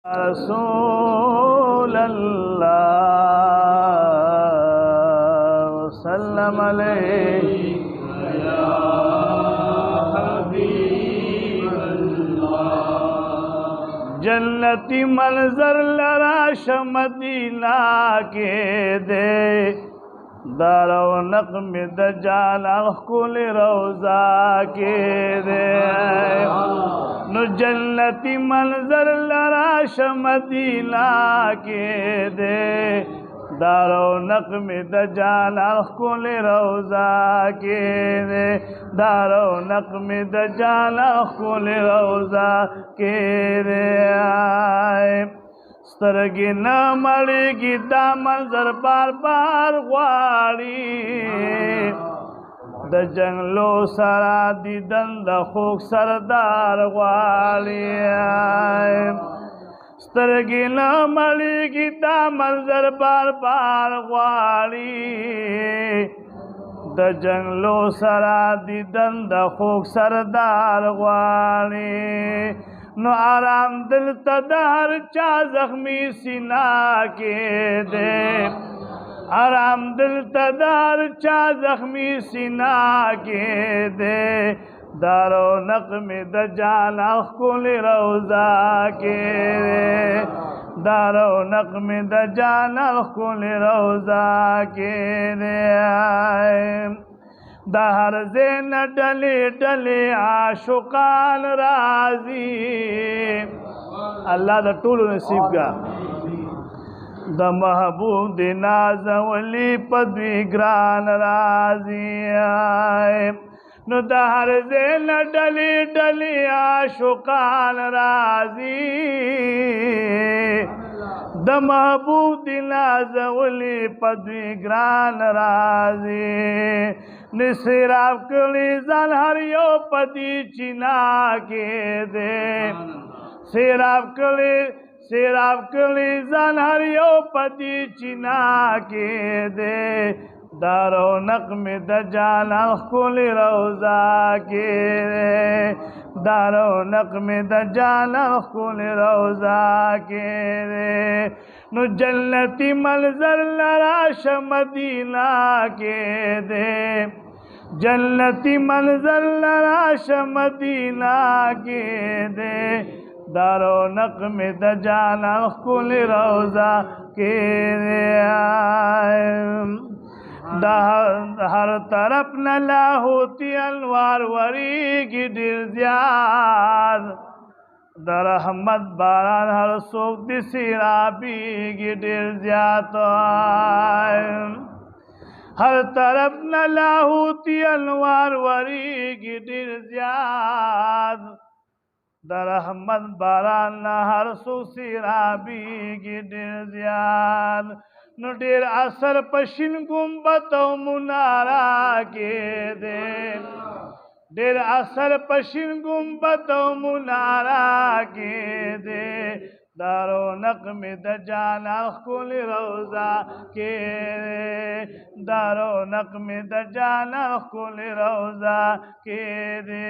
رسول الله وسلم عليه يا حبيب الله جنتی منظر لراش مدینہ کے دے دارو نقم دجال کل روزہ کے دے نو جنتی منظر لراش مدینہ کے دے دارو نقم دجال کل روزہ کے دے دارو نقم دجال کل روزہ کے دے آئے سترگی نہ مڑے گی دا منظر بار بار غواړي د جنگلو سرا دیدن د خوک سردار غواړي سترگی نہ مڑے گی دا منظر بار بار غواړي د جنگلو سرا دیدن د خوک سردار غواړي نو آرام دل تدار چا زخمی سینا کے دے آرام دل تدار چا زخمی سینا کے دے دارو نقم دجال کل روزہ کے دے دارو نقم دجال کل روزہ کے دے دا ہر زین ڈلے ڈلے عاشقان راضی اللہ دا طول نصیب کا دا محبوب دی ناز ولی پدوی گران راضی آئے نو دا ہر زین ڈلے ڈلے عاشقان راضی دا محبوب دی ناز ولی پدوی گران راضی نسراب کلی زن ہر یو پتی چنا کے دے سیراب کلی زن ہر یو پتی چنا کے دے دارو نقم دجال کل روزہ کے دے دارو نقم دجال کل روزہ کے دے نو جنتی منظر لراش مدینہ کے دے جنتی منظر لراش مدینہ کے دے دارو نقم دجال کل روزہ کے دے ہر طرف نہ لاہوتی انوار وریگی ڈر زیاد در رحمت باران ہر سوک دی سیرابی گی ڈر زیاد ہر طرف نہ لاہوتی انوار وریگی ڈر زیاد در رحمت باران ہر سوک سیرابی گی ڈر زیاد نو ډیر اثر پشین گنبد و منارہ کے دے ډیر اثر پشین گنبد و منارہ کے دے دارو نقم دجال کل روزہ کے دے دارو نقم دجال کل روزہ کے دے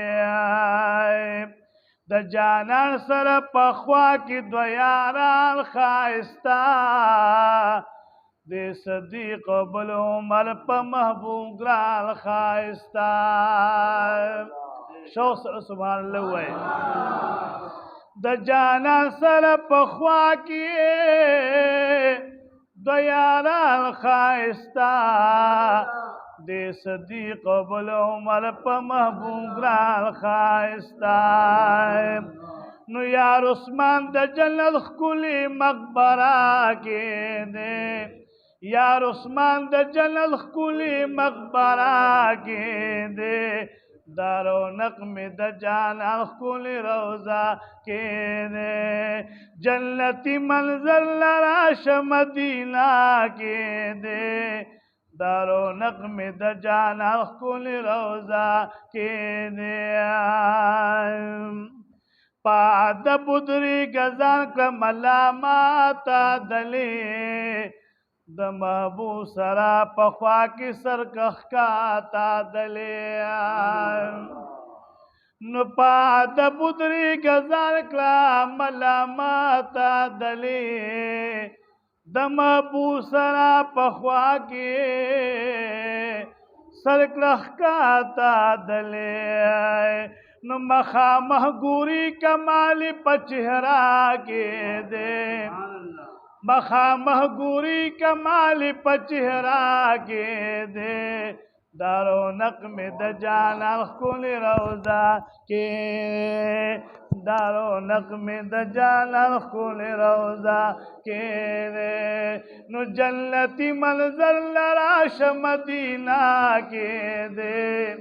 دجالان سر پخوا کی دویاران خائستہ دے صدیق بل عمر پا محبوب گرال خائستہ شوق سبحان اللہ ہوئے دا جانا سر پخوا کیے دویاران خائستہ دے صدیق بل عمر پا محبوب گرال خائستہ نو یار عثمان دا جنت کلی مقبرہ کے دے یار عثمان دا جنت کلی مقبرہ کے دے دارو نقم دجال کل روزہ کے دے جنتی منظر لراش مدینہ کے دے دارو نقم دجال کل روزہ کے دے پاد بدری گزان کا ملامات دلے د محبوب سرا پخوا کی سرکخ کا تا دلے نو پاد پدری گزار کلا ملامتا دلی دم بوسرا پخوا کے سرکلخ کاتا دلی نو مخا محگوری کمالی پچہرا کے دے مخا محگوری کمالی پچہرا کے دے دارو نقم دجانا کل روزہ کے دارو نقم دجانا کل روزہ کے نو جنتی منظر لراش مدینہ کے دے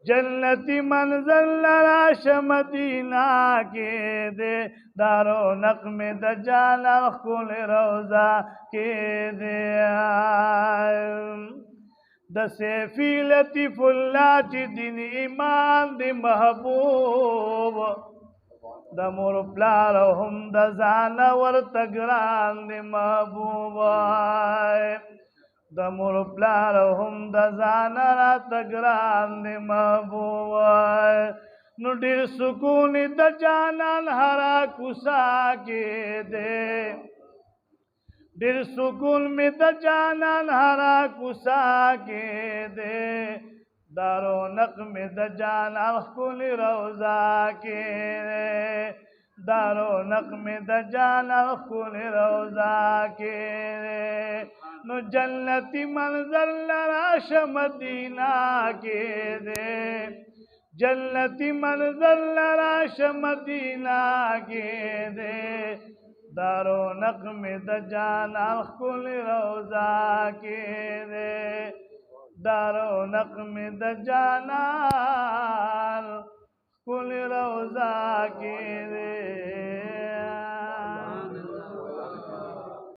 جنتی منظر لراش مدینہ کے دے دارو نقم دجانا کل روزہ کے دے د سیفی لطیف اللہ چی دین ایمان دی محبوب د مور پلار هم د ځان ورته ګران دی محبوب د مور پلار هم د ځان راته ګران دی محبوب نو ډیر سکون د جانان هرا کوسا کې دی دل سکون میں د جانان ہرا کسا کے دے دارو نقم د جانان کل روزہ کے دے دارو نقم د جانان کل روزہ کے دے نو جنتی منظر لراش مدینہ کے دے جنتی منظر لراش مدینہ کے دے دارو نقم دجانا کل روزہ کے دے دارو نقم دجانا کل روزہ کے دے